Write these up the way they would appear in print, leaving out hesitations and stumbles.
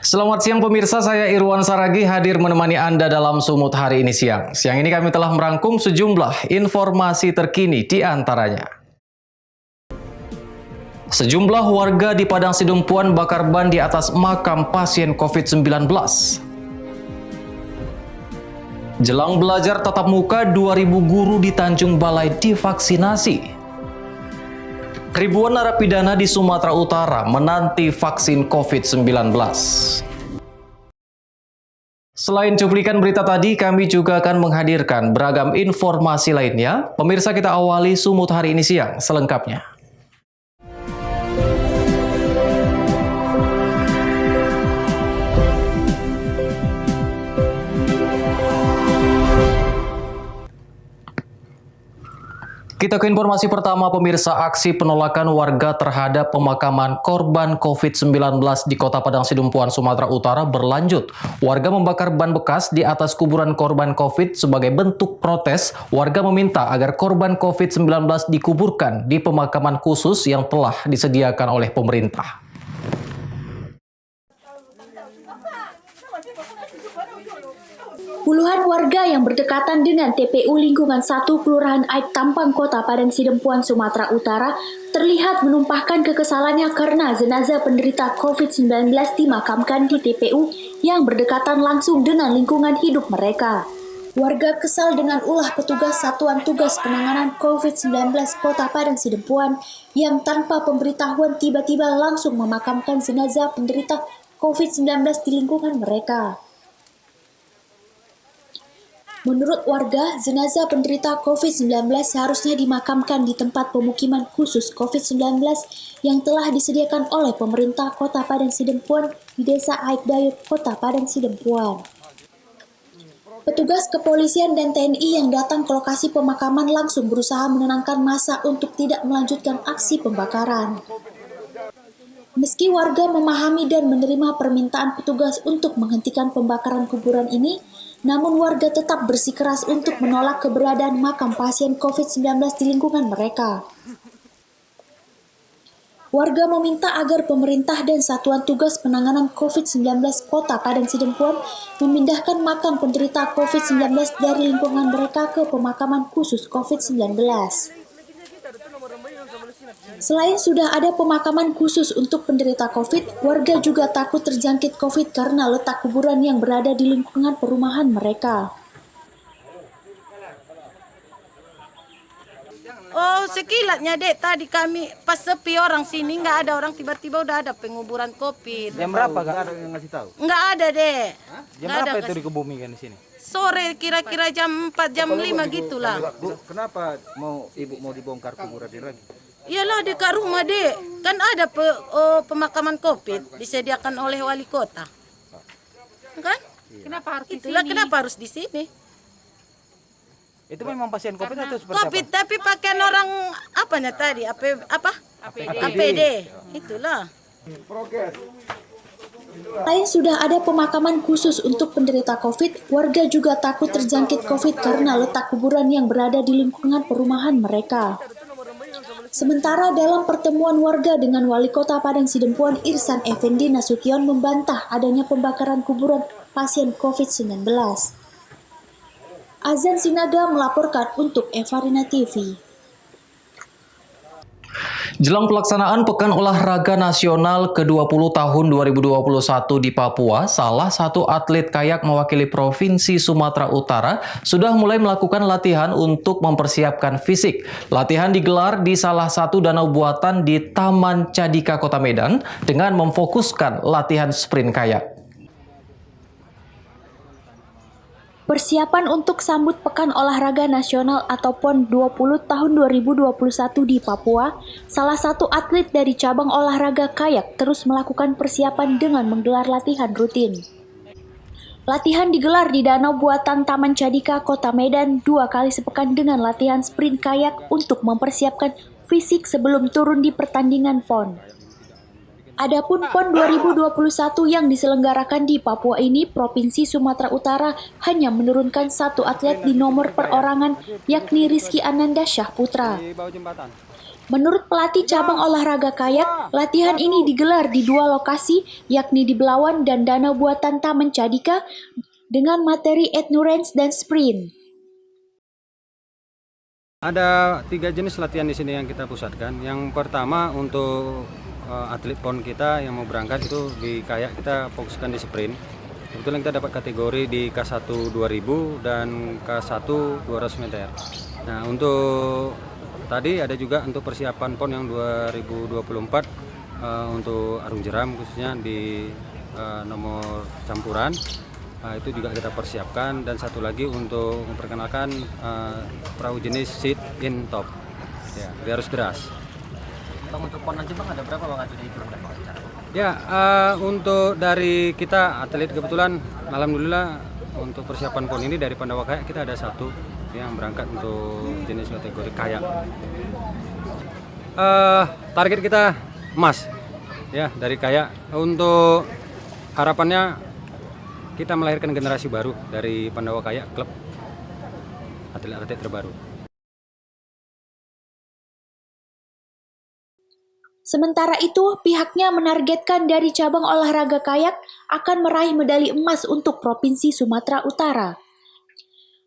Selamat siang pemirsa, saya Irwan Saragi hadir menemani Anda dalam Sumut hari ini siang. Siang ini kami telah merangkum sejumlah informasi terkini di antaranya. Sejumlah warga di Padang Sidempuan bakar ban di atas makam pasien COVID-19. Jelang belajar tatap muka, 2.000 guru di Tanjung Balai divaksinasi. Ribuan narapidana di Sumatera Utara menanti vaksin COVID-19. Selain cuplikan berita tadi, kami juga akan menghadirkan beragam informasi lainnya. Pemirsa, kita awali Sumut hari ini siang selengkapnya. Kita ke informasi pertama pemirsa, aksi penolakan warga terhadap pemakaman korban COVID-19 di Kota Padang Sidempuan, Sumatera Utara berlanjut. Warga membakar ban bekas di atas kuburan korban COVID sebagai bentuk protes. Warga meminta agar korban COVID-19 dikuburkan di pemakaman khusus yang telah disediakan oleh pemerintah. Puluhan warga yang berdekatan dengan TPU lingkungan 1 Kelurahan Aik Tampang Kota Padang Sidempuan, Sumatera Utara terlihat menumpahkan kekesalannya karena jenazah penderita COVID-19 dimakamkan di TPU yang berdekatan langsung dengan lingkungan hidup mereka. Warga kesal dengan ulah petugas Satuan Tugas Penanganan COVID-19 Kota Padang Sidempuan yang tanpa pemberitahuan tiba-tiba langsung memakamkan jenazah penderita COVID-19 di lingkungan mereka. Menurut warga, jenazah penderita COVID-19 seharusnya dimakamkan di tempat pemukiman khusus COVID-19 yang telah disediakan oleh pemerintah Kota Padang Sidempuan di Desa Aik Dayuk, Kota Padang Sidempuan. Petugas kepolisian dan TNI yang datang ke lokasi pemakaman langsung berusaha menenangkan massa untuk tidak melanjutkan aksi pembakaran. Meski warga memahami dan menerima permintaan petugas untuk menghentikan pembakaran kuburan ini, namun warga tetap bersikeras untuk menolak keberadaan makam pasien COVID-19 di lingkungan mereka. Warga meminta agar pemerintah dan Satuan Tugas Penanganan COVID-19 Kota Padang Sidempuan memindahkan makam penderita COVID-19 dari lingkungan mereka ke pemakaman khusus COVID-19. Selain sudah ada pemakaman khusus untuk penderita COVID, warga juga takut terjangkit COVID karena letak kuburan yang berada di lingkungan perumahan mereka. Oh, sekilatnya dek, tadi kami pas sepi orang sini, nggak ada orang, tiba-tiba udah ada penguburan COVID. Jam berapa nggak ada yang ngasih tahu? Nggak ada dek. Jam berapa itu dikebumikan di sini? Sore kira-kira jam 4, jam 5 gitulah. Bu, kenapa ibu mau dibongkar kuburan ini lagi? Iyalah dekat rumah dek, kan ada pemakaman COVID disediakan oleh wali kota. Kan? Kenapa harus Itulah di sini? kenapa harus di sini. Itu memang pasien COVID atau seperti COVID apa? tapi pakaian orang apanya tadi? APD. Itulah. Selain sudah ada pemakaman khusus untuk penderita COVID, warga juga takut terjangkit COVID karena letak kuburan yang berada di lingkungan perumahan mereka. Sementara dalam pertemuan warga dengan Wali Kota Padang Sidempuan Irsan Effendi Nasution membantah adanya pembakaran kuburan pasien COVID-19. Azan Sinaga melaporkan untuk Evarina TV. Jelang pelaksanaan Pekan Olahraga Nasional ke-20 tahun 2021 di Papua, salah satu atlet kayak mewakili Provinsi Sumatera Utara sudah mulai melakukan latihan untuk mempersiapkan fisik. Latihan digelar di salah satu danau buatan di Taman Cadika, Kota Medan dengan memfokuskan latihan sprint kayak. Persiapan untuk sambut Pekan Olahraga Nasional atau PON 20 tahun 2021 di Papua, salah satu atlet dari cabang olahraga kayak terus melakukan persiapan dengan menggelar latihan rutin. Latihan digelar di Danau Buatan Taman Cadika, Kota Medan 2 kali sepekan dengan latihan sprint kayak untuk mempersiapkan fisik sebelum turun di pertandingan PON. Adapun PON 2021 yang diselenggarakan di Papua ini, Provinsi Sumatera Utara hanya menurunkan 1 atlet di nomor perorangan, yakni Rizky Ananda Syahputra. Menurut pelatih cabang olahraga kayak, latihan ini digelar di 2 lokasi, yakni di Belawan dan Danau Buatan Taman Cadika, dengan materi endurance dan sprint. Ada 3 jenis latihan di sini yang kita pusatkan. Yang pertama untuk atlet PON kita yang mau berangkat itu di kayak kita fokuskan di sprint. Kebetulan kita dapat kategori di K1 2000 dan K1 200 meter. Nah, untuk tadi ada juga untuk persiapan PON yang 2024 untuk arung jeram khususnya di nomor campuran. Itu juga kita persiapkan, dan satu lagi untuk memperkenalkan perahu jenis sit in top, ya, di arus deras. Bang, untuk PON nanti Bang ada berapa Bang atlet yang diturunkan Bang? Ya, untuk dari kita atlet kebetulan alhamdulillah untuk persiapan PON ini dari Pandawa Kayak kita ada 1 yang berangkat untuk jenis kategori kayak. Target kita emas ya dari kayak. Untuk harapannya kita melahirkan generasi baru dari Pandawa Kayak, klub atlet-atlet terbaru. Sementara itu, pihaknya menargetkan dari cabang olahraga kayak akan meraih medali emas untuk Provinsi Sumatera Utara.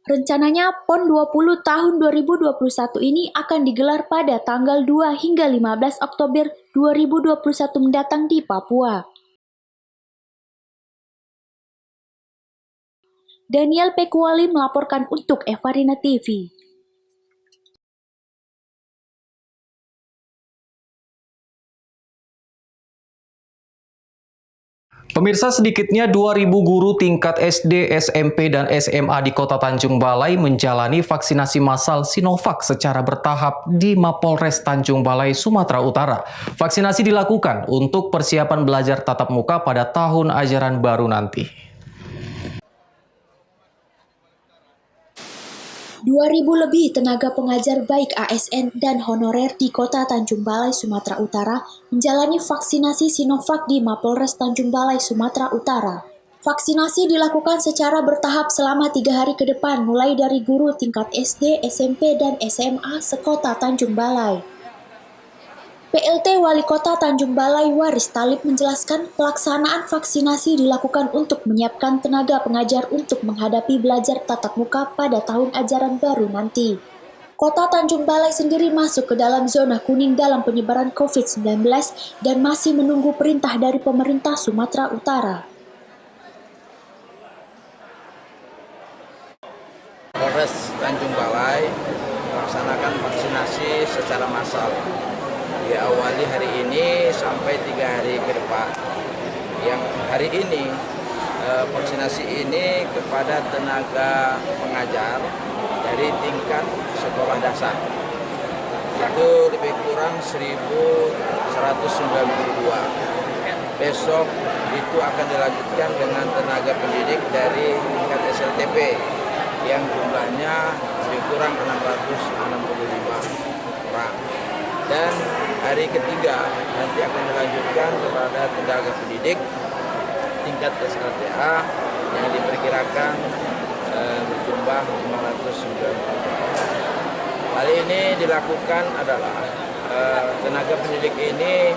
Rencananya PON 20 tahun 2021 ini akan digelar pada tanggal 2 hingga 15 Oktober 2021 mendatang di Papua. Daniel Pekuali melaporkan untuk Evarina TV. Pemirsa, sedikitnya 2.000 guru tingkat SD, SMP, dan SMA di Kota Tanjung Balai menjalani vaksinasi massal Sinovac secara bertahap di Mapolres Tanjung Balai, Sumatera Utara. Vaksinasi dilakukan untuk persiapan belajar tatap muka pada tahun ajaran baru nanti. 2.000 lebih tenaga pengajar baik ASN dan honorer di Kota Tanjung Balai, Sumatera Utara menjalani vaksinasi Sinovac di Mapolres Tanjung Balai, Sumatera Utara. Vaksinasi dilakukan secara bertahap selama 3 hari ke depan, mulai dari guru tingkat SD, SMP, dan SMA sekota Tanjung Balai. PLT Wali Kota Tanjung Balai Waris Talib menjelaskan pelaksanaan vaksinasi dilakukan untuk menyiapkan tenaga pengajar untuk menghadapi belajar tatap muka pada tahun ajaran baru nanti. Kota Tanjung Balai sendiri masuk ke dalam zona kuning dalam penyebaran COVID-19 dan masih menunggu perintah dari pemerintah Sumatera Utara. Polres Tanjung Balai melaksanakan vaksinasi secara massal. Diawali hari ini sampai 3 hari ke depan. Yang hari ini vaksinasi ini kepada tenaga pengajar dari tingkat sekolah dasar. Itu lebih kurang 1.192. Besok itu akan dilanjutkan dengan tenaga pendidik dari tingkat SLTP yang jumlahnya lebih kurang 665 orang. Dan hari ketiga nanti akan dilanjutkan kepada tenaga pendidik tingkat SLTA yang diperkirakan berjumlah 590. Hal ini dilakukan adalah tenaga pendidik ini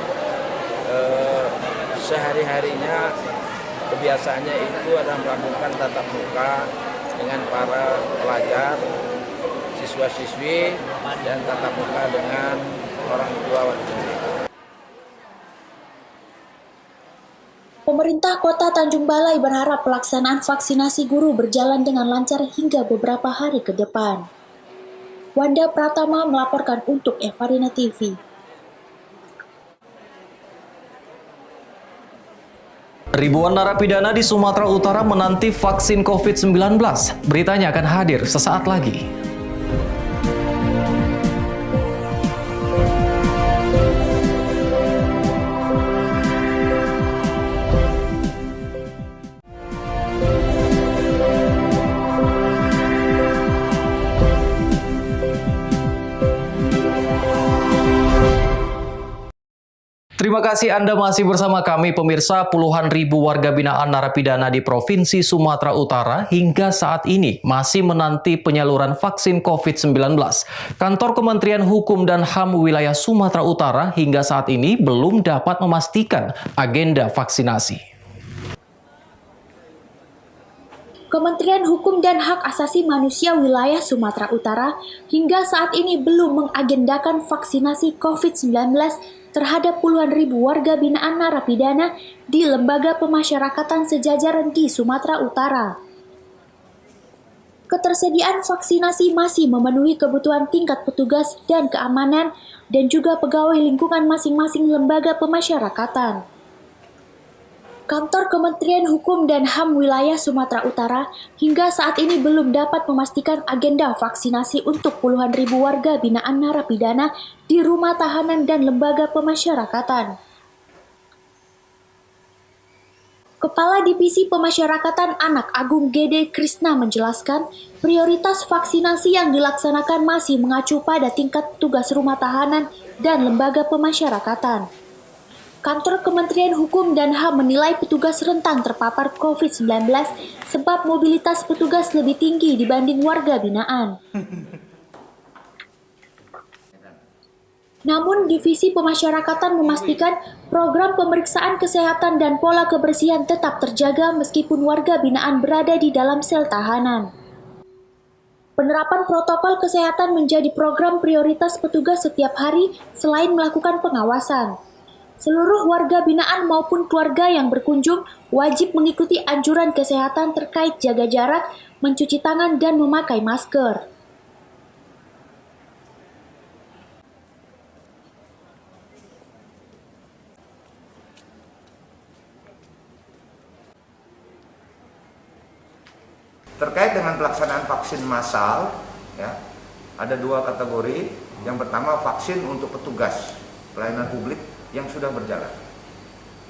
sehari-harinya kebiasaannya itu adalah melakukan tatap muka dengan para pelajar, siswa-siswi, dan tatap muka dengan orang tua wali murid. Pemerintah Kota Tanjung Balai berharap pelaksanaan vaksinasi guru berjalan dengan lancar hingga beberapa hari ke depan. Wanda Pratama melaporkan untuk Evarina TV. Ribuan narapidana di Sumatera Utara menanti vaksin COVID-19. Beritanya akan hadir sesaat lagi. Terima kasih Anda masih bersama kami pemirsa. Puluhan ribu warga binaan narapidana di Provinsi Sumatera Utara hingga saat ini masih menanti penyaluran vaksin COVID-19. Kantor Kementerian Hukum dan HAM wilayah Sumatera Utara hingga saat ini belum dapat memastikan agenda vaksinasi. Kementerian Hukum dan Hak Asasi Manusia wilayah Sumatera Utara hingga saat ini belum mengagendakan vaksinasi COVID-19 terhadap puluhan ribu warga binaan narapidana di lembaga pemasyarakatan sejajaran di Sumatera Utara. Ketersediaan vaksinasi masih memenuhi kebutuhan tingkat petugas dan keamanan dan juga pegawai lingkungan masing-masing lembaga pemasyarakatan. Kantor Kementerian Hukum dan HAM wilayah Sumatera Utara hingga saat ini belum dapat memastikan agenda vaksinasi untuk puluhan ribu warga binaan narapidana di rumah tahanan dan lembaga pemasyarakatan. Kepala Divisi Pemasyarakatan Anak Agung Gede Krisna menjelaskan, prioritas vaksinasi yang dilaksanakan masih mengacu pada tingkat tugas rumah tahanan dan lembaga pemasyarakatan. Kantor Kementerian Hukum dan HAM menilai petugas rentan terpapar COVID-19 sebab mobilitas petugas lebih tinggi dibanding warga binaan. Namun, Divisi Pemasyarakatan memastikan program pemeriksaan kesehatan dan pola kebersihan tetap terjaga meskipun warga binaan berada di dalam sel tahanan. Penerapan protokol kesehatan menjadi program prioritas petugas setiap hari selain melakukan pengawasan. Seluruh warga binaan maupun keluarga yang berkunjung wajib mengikuti anjuran kesehatan terkait jaga jarak, mencuci tangan, dan memakai masker. Terkait dengan pelaksanaan vaksin massal, ya, ada dua kategori. Yang pertama vaksin untuk petugas pelayanan publik yang sudah berjalan.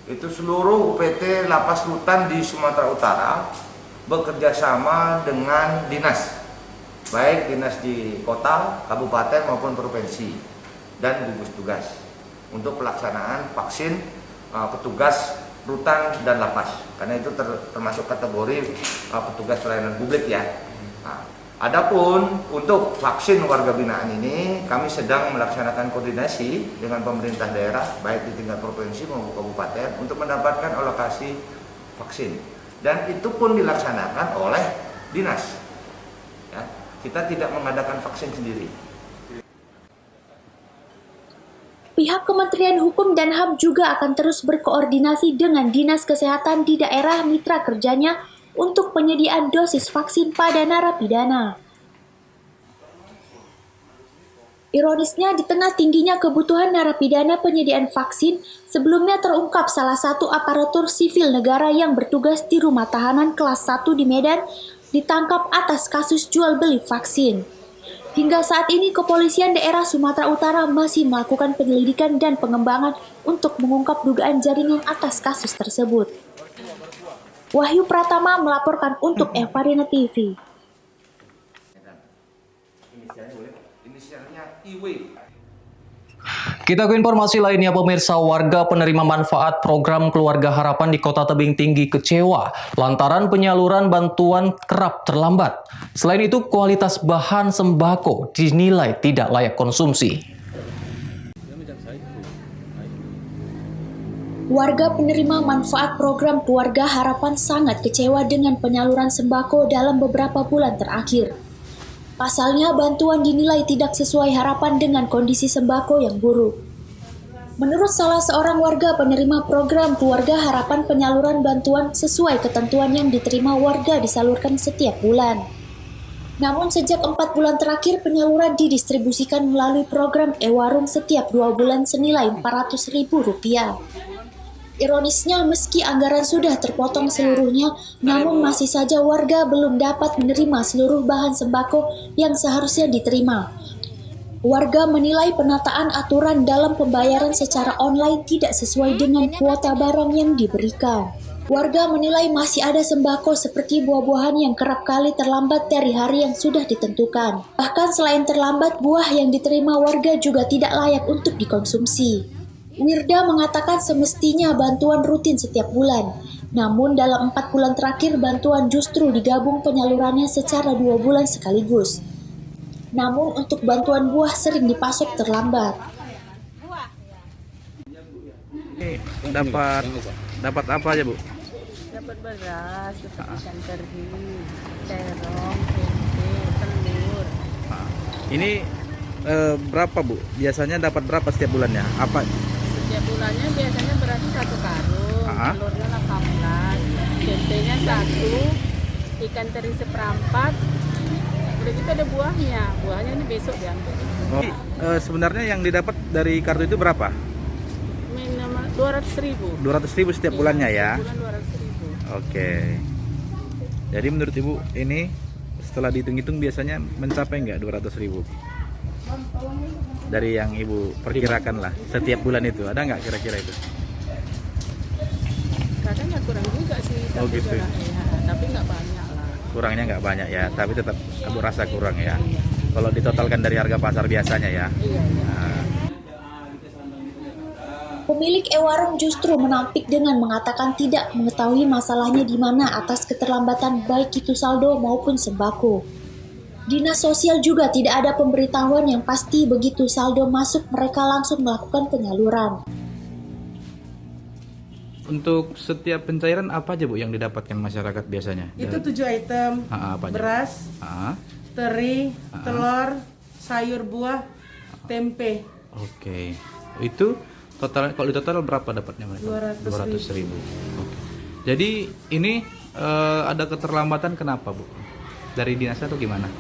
Itu seluruh UPT Lapas Rutan di Sumatera Utara bekerja sama dengan dinas, baik dinas di kota, kabupaten maupun provinsi, dan gugus tugas untuk pelaksanaan vaksin petugas rutan dan lapas, karena itu termasuk kategori petugas pelayanan publik ya. Nah, adapun untuk vaksin warga binaan ini, kami sedang melaksanakan koordinasi dengan pemerintah daerah, baik di tingkat provinsi maupun kabupaten, untuk mendapatkan alokasi vaksin. Dan itu pun dilaksanakan oleh dinas. Ya, kita tidak mengadakan vaksin sendiri. Pihak Kementerian Hukum dan HAM juga akan terus berkoordinasi dengan Dinas Kesehatan di daerah mitra kerjanya untuk penyediaan dosis vaksin pada narapidana. Ironisnya, di tengah tingginya kebutuhan narapidana penyediaan vaksin, sebelumnya terungkap salah satu aparatur sipil negara yang bertugas di rumah tahanan kelas 1 di Medan ditangkap atas kasus jual beli vaksin. Hingga saat ini, Kepolisian Daerah Sumatera Utara masih melakukan penyelidikan dan pengembangan untuk mengungkap dugaan jaringan atas kasus tersebut. Wahyu Pratama melaporkan untuk Evarina TV. Inisialnya IW. Kita ke informasi lainnya pemirsa. Warga penerima manfaat program Keluarga Harapan di Kota Tebing Tinggi kecewa lantaran penyaluran bantuan kerap terlambat. Selain itu, kualitas bahan sembako dinilai tidak layak konsumsi. Warga penerima manfaat program Keluarga Harapan sangat kecewa dengan penyaluran sembako dalam beberapa bulan terakhir. Pasalnya, bantuan dinilai tidak sesuai harapan dengan kondisi sembako yang buruk. Menurut salah seorang warga penerima program Keluarga Harapan, penyaluran bantuan sesuai ketentuan yang diterima warga disalurkan setiap bulan. Namun sejak 4 bulan terakhir, penyaluran didistribusikan melalui program e-warung setiap 2 bulan senilai Rp400.000. Ironisnya, meski anggaran sudah terpotong seluruhnya, namun masih saja warga belum dapat menerima seluruh bahan sembako yang seharusnya diterima. Warga menilai penataan aturan dalam pembayaran secara online tidak sesuai dengan kuota barang yang diberikan. Warga menilai masih ada sembako seperti buah-buahan yang kerap kali terlambat dari hari yang sudah ditentukan. Bahkan selain terlambat, buah yang diterima warga juga tidak layak untuk dikonsumsi. Wirda mengatakan semestinya bantuan rutin setiap bulan. Namun dalam 4 bulan terakhir bantuan justru digabung penyalurannya secara 2 bulan sekaligus. Namun untuk bantuan buah sering dipasok terlambat. Dapat apa aja, Bu? Dapat beras, dapat ikan teri, terong, tempe, telur. Ini berapa, Bu? Biasanya dapat berapa setiap bulannya? Apa? Setiap bulannya biasanya beras 1 karung, telurnya 18, tempenya 1, ikan teri seperempat. Udah gitu ada buahnya. Buahnya ini besok diambil. Sebenarnya yang didapat dari kartu itu berapa? Minimal 200.000. 200.000 setiap bulannya ya? Bulan 200.000. Oke. Jadi menurut Ibu ini setelah dihitung-hitung biasanya mencapai nggak 200.000? Dari yang Ibu perkirakan lah setiap bulan itu ada nggak kira-kira itu? Kadang ya kurang juga sih. Oh, Tapi gitu. tapi nggak banyak lah. Kurangnya nggak banyak ya, tapi tetap Ibu rasa kurang ya. Kalau ditotalkan dari harga pasar biasanya ya. Iya. Nah, Pemilik e-warung justru menampik dengan mengatakan tidak mengetahui masalahnya di mana atas keterlambatan baik itu saldo maupun sembako. Dinas Sosial juga tidak ada pemberitahuan yang pasti begitu saldo masuk mereka langsung melakukan penyaluran. untuk setiap pencairan apa aja Bu yang didapatkan masyarakat biasanya? Itu 7 item, Apa aja? beras, Ah, teri, telur, sayur buah, tempe. Oke. Itu total kalau di total berapa dapatnya mereka? 200.000. Oke. Jadi ini ada keterlambatan kenapa Bu? Dari dinas atau gimana?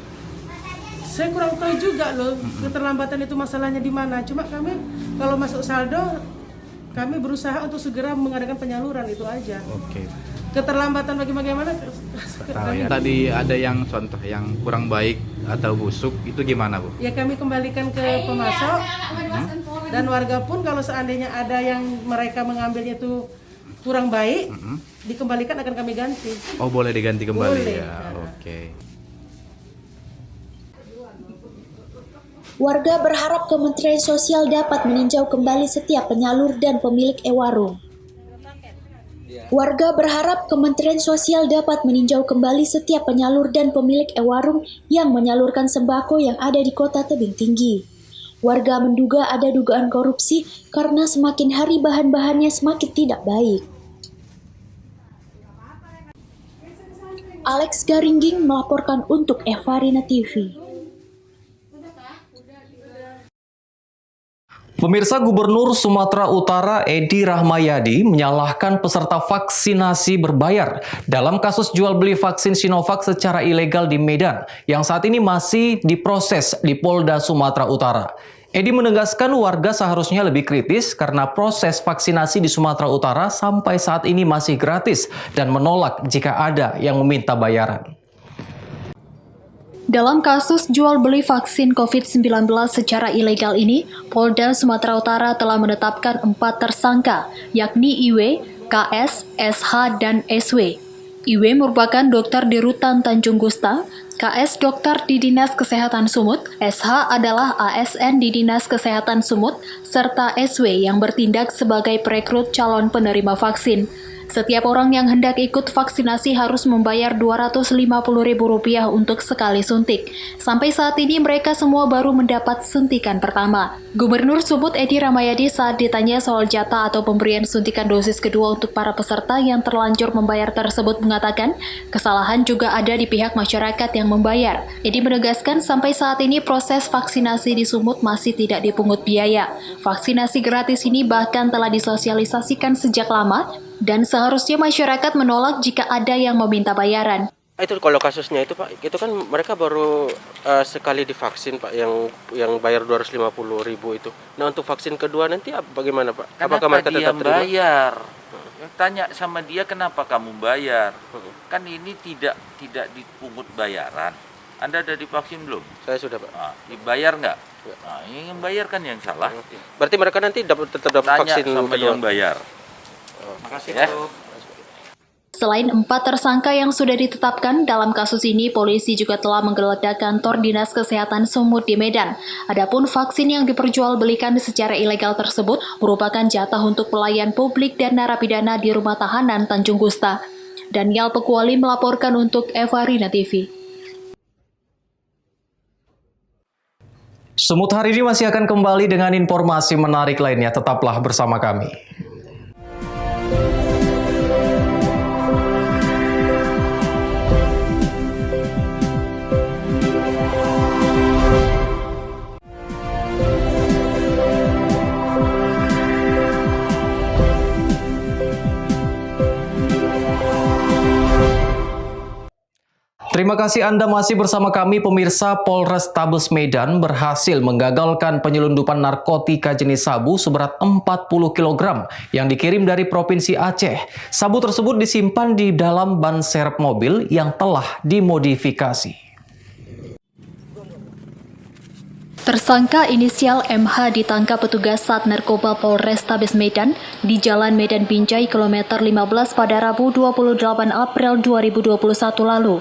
Saya kurang tahu juga loh keterlambatan itu masalahnya di mana. Cuma kami kalau masuk saldo, kami berusaha untuk segera mengadakan penyaluran itu aja. Oke. Keterlambatan bagaimana? Tahu ya. Tadi ada yang contoh yang kurang baik atau busuk itu gimana Bu? Ya kami kembalikan ke pemasok dan warga pun kalau seandainya ada yang mereka mengambilnya itu kurang baik, dikembalikan akan kami ganti. Oh boleh diganti kembali Boleh. ya. Oke. Warga berharap Kementerian Sosial dapat meninjau kembali setiap penyalur dan pemilik e-warung. Warga berharap Kementerian Sosial dapat meninjau kembali setiap penyalur dan pemilik e-warung yang menyalurkan sembako yang ada di Kota Tebing Tinggi. Warga menduga ada dugaan korupsi karena semakin hari bahan-bahannya semakin tidak baik. Alex Garingging melaporkan untuk Evarina TV. Pemirsa, Gubernur Sumatera Utara Edi Rahmayadi menyalahkan peserta vaksinasi berbayar dalam kasus jual beli vaksin Sinovac secara ilegal di Medan yang saat ini masih diproses di Polda Sumatera Utara. Edi menegaskan warga seharusnya lebih kritis karena proses vaksinasi di Sumatera Utara sampai saat ini masih gratis dan menolak jika ada yang meminta bayaran. Dalam kasus jual beli vaksin COVID-19 secara ilegal ini, Polda Sumatera Utara telah menetapkan 4 tersangka, yakni IW, KS, SH, dan SW. IW merupakan dokter di Rutan Tanjung Gusta, KS dokter di Dinas Kesehatan Sumut, SH adalah ASN di Dinas Kesehatan Sumut, serta SW yang bertindak sebagai perekrut calon penerima vaksin. Setiap orang yang hendak ikut vaksinasi harus membayar Rp250.000 untuk sekali suntik. Sampai saat ini mereka semua baru mendapat suntikan pertama. Gubernur Sumut Edi Rahmayadi saat ditanya soal jatah atau pemberian suntikan dosis kedua untuk para peserta yang terlanjur membayar tersebut mengatakan, kesalahan juga ada di pihak masyarakat yang membayar. Edi menegaskan sampai saat ini proses vaksinasi di Sumut masih tidak dipungut biaya. Vaksinasi gratis ini bahkan telah disosialisasikan sejak lama, dan seharusnya masyarakat menolak jika ada yang meminta bayaran. Itu kalau kasusnya itu Pak, itu kan mereka baru sekali divaksin Pak, yang bayar 250.000 itu. Nah untuk vaksin kedua nanti bagaimana Pak? Kenapa Apakah mereka dia tetap terima? bayar? Tanya sama dia kenapa kamu bayar? Kan ini tidak dipungut bayaran. Anda ada divaksin belum? Saya sudah Pak. Nah, dibayar nggak? Nah, yang bayar kan yang salah. Berarti mereka nanti tetap dapat Tanya vaksin sama kedua. yang bayar. Makasih ya. Selain 4 tersangka yang sudah ditetapkan, dalam kasus ini polisi juga telah menggeledah kantor Dinas Kesehatan Sumut di Medan. Adapun vaksin yang diperjualbelikan secara ilegal tersebut merupakan jatah untuk pelayan publik dan narapidana di Rumah Tahanan Tanjung Gusta. Daniel Pekuali melaporkan untuk Evarina TV. Sumut hari ini masih akan kembali dengan informasi menarik lainnya. Tetaplah bersama kami. Terima kasih Anda masih bersama kami. Pemirsa, Polrestabes Medan berhasil menggagalkan penyelundupan narkotika jenis sabu seberat 40 kg yang dikirim dari Provinsi Aceh. Sabu tersebut disimpan di dalam ban serep mobil yang telah dimodifikasi. Tersangka inisial MH ditangkap petugas Sat Narkoba Polrestabes Medan di Jalan Medan Binjai kilometer 15 pada Rabu 28 April 2021 lalu.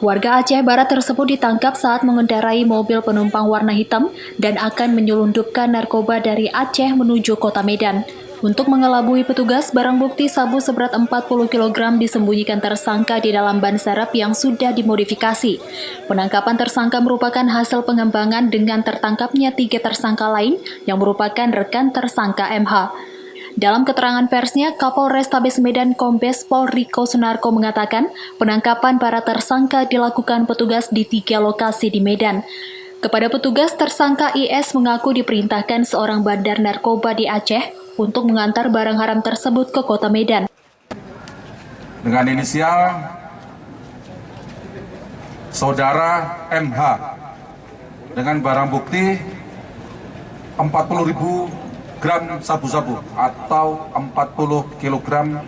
Warga Aceh Barat tersebut ditangkap saat mengendarai mobil penumpang warna hitam dan akan menyelundupkan narkoba dari Aceh menuju kota Medan. Untuk mengelabui petugas, barang bukti sabu seberat 40 kg disembunyikan tersangka di dalam ban serep yang sudah dimodifikasi. Penangkapan tersangka merupakan hasil pengembangan dengan tertangkapnya 3 tersangka lain yang merupakan rekan tersangka MH. Dalam keterangan persnya, Kapolrestabes Medan Kombes Pol Riko Sunarko mengatakan penangkapan para tersangka dilakukan petugas di 3 lokasi di Medan. Kepada petugas, tersangka IS mengaku diperintahkan seorang bandar narkoba di Aceh untuk mengantar barang haram tersebut ke kota Medan. Dengan inisial Saudara MH dengan barang bukti 40.000 gram sabu-sabu atau 40 kg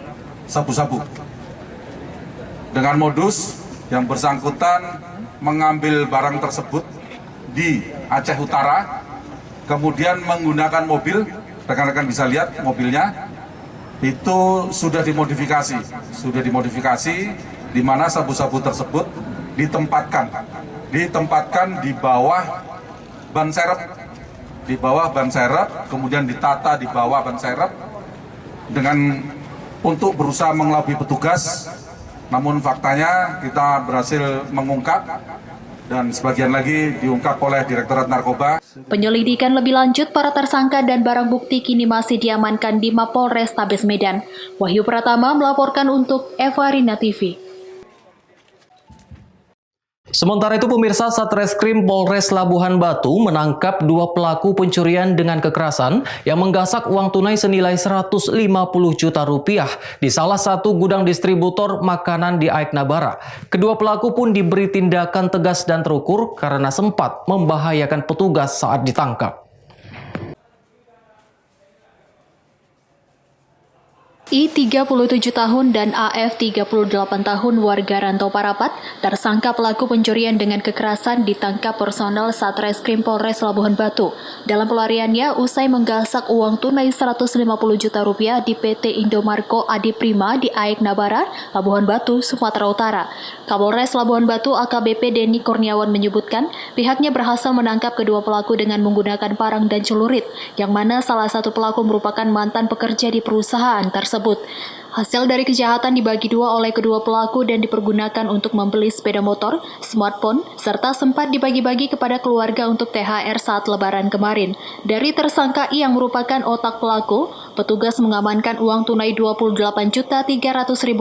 sabu-sabu. Dengan modus yang bersangkutan mengambil barang tersebut di Aceh Utara, kemudian menggunakan mobil, rekan-rekan bisa lihat mobilnya, itu sudah dimodifikasi di mana sabu-sabu tersebut ditempatkan di bawah ban serep. Kemudian ditata di bawah ban serep untuk berusaha mengelabui petugas. Namun faktanya kita berhasil mengungkap dan sebagian lagi diungkap oleh Direktorat Narkoba. Penyelidikan lebih lanjut para tersangka dan barang bukti kini masih diamankan di Mapolrestabes Medan. Wahyu Pratama melaporkan untuk Evarina TV. Sementara itu, pemirsa, Satreskrim Polres Labuhan Batu menangkap 2 pelaku pencurian dengan kekerasan yang menggasak uang tunai senilai 150 juta rupiah di salah satu gudang distributor makanan di Aik Nabara. Kedua pelaku pun diberi tindakan tegas dan terukur karena sempat membahayakan petugas saat ditangkap. I 37 tahun dan AF 38 tahun warga Rantau Parapat, tersangka pelaku pencurian dengan kekerasan ditangkap personel Satreskrim Polres Labuhan Batu. Dalam pelariannya, usai menggasak uang tunai 150 juta rupiah di PT Indomarko Adi Prima di Aik Nabara, Labuhan Batu, Sumatera Utara. Kapolres Labuhan Batu AKBP Denny Kurniawan menyebutkan, pihaknya berhasil menangkap kedua pelaku dengan menggunakan parang dan celurit, yang mana salah satu pelaku merupakan mantan pekerja di perusahaan tersebut. Hasil dari kejahatan dibagi 2 oleh kedua pelaku dan dipergunakan untuk membeli sepeda motor, smartphone, serta sempat dibagi-bagi kepada keluarga untuk THR saat Lebaran kemarin. Dari tersangka I yang merupakan otak pelaku, petugas mengamankan uang tunai Rp28.300.000,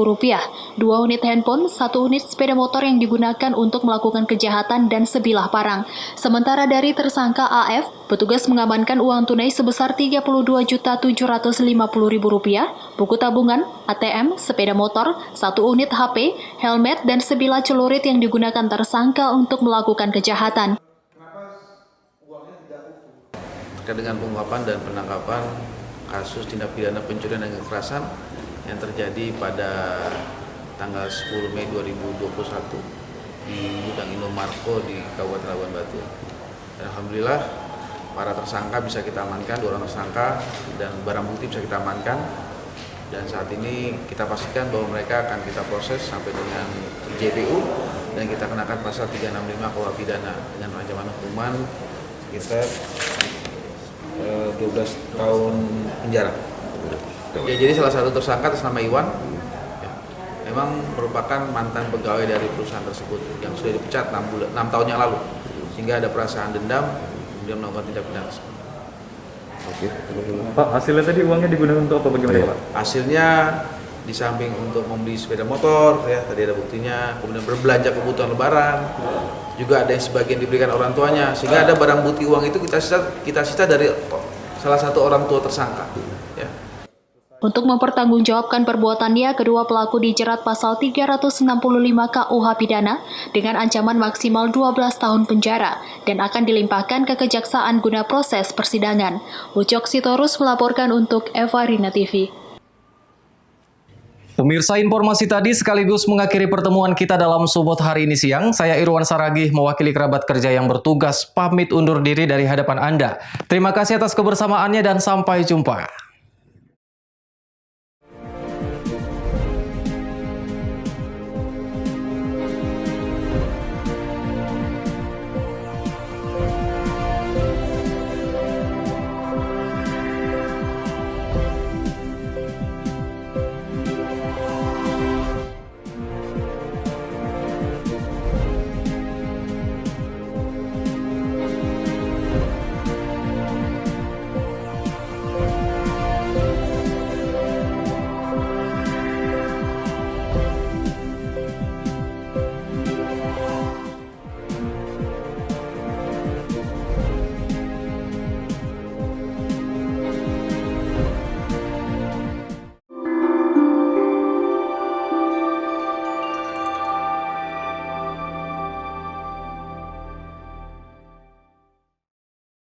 2 unit handphone, 1 unit sepeda motor yang digunakan untuk melakukan kejahatan dan sebilah parang. Sementara dari tersangka AF, petugas mengamankan uang tunai sebesar Rp32.750.000, buku tabungan, ATM, sepeda motor, 1 unit HP, helmet, dan sebilah celurit yang digunakan tersangka untuk melakukan kejahatan. Terkait dengan pengungkapan dan penangkapan kasus tindak pidana pencurian dan kekerasan yang terjadi pada tanggal 10 Mei 2021 di gudang Indomarko di Kabupaten Labuhan Batu. Dan alhamdulillah para tersangka bisa kita amankan, 2 orang tersangka, dan barang bukti bisa kita amankan. Dan saat ini kita pastikan bahwa mereka akan kita proses sampai dengan JPU dan kita kenakan pasal 365 KUH pidana dengan ancaman hukuman sekitar 12 tahun penjara. Ya, jadi salah satu tersangka atas nama Iwan ya, memang merupakan mantan pegawai dari perusahaan tersebut yang sudah dipecat 6 tahun yang lalu, sehingga ada perasaan dendam kemudian melakukan tindak pidana tersebut. Oke. Pak, hasilnya tadi uangnya digunakan untuk apa, bagaimana Pak? Hasilnya di samping untuk membeli sepeda motor, ya tadi ada buktinya, kemudian berbelanja kebutuhan lebaran, juga ada yang sebagian diberikan orang tuanya, sehingga ada barang bukti uang itu kita sita dari salah satu orang tua tersangka. Ya. Untuk mempertanggungjawabkan perbuatannya, kedua pelaku dijerat pasal 365 KUH pidana dengan ancaman maksimal 12 tahun penjara dan akan dilimpahkan ke Kejaksaan guna proses persidangan. Ucok Sitorus melaporkan untuk Eva Rina TV. Pemirsa, informasi tadi sekaligus mengakhiri pertemuan kita dalam Subot hari ini siang. Saya Irwan Saragih mewakili kerabat kerja yang bertugas pamit undur diri dari hadapan Anda. Terima kasih atas kebersamaannya dan sampai jumpa.